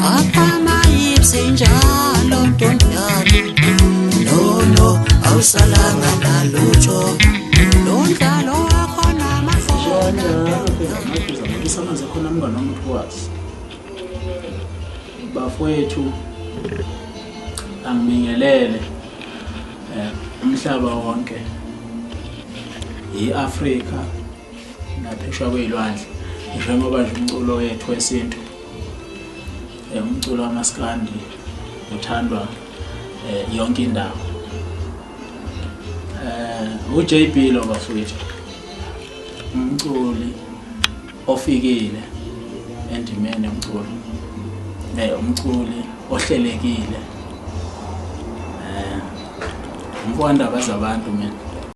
Aphama yipsinjalo ntombi no awusalanga nalutho lomdlalo wakho namafona Isamaze khona mngane womthwazi bafowethu angibingelele umhlaba wonke iAfrika naphesheya kwezilwandle ngisho ngoba nje umculo wethu wesintu umculo wamaskandi uthandwa yonke indawo uJB lo bafowethu umculi ofikile endimeni yomculo umculi ohlelekile umfowandaba zabantu mina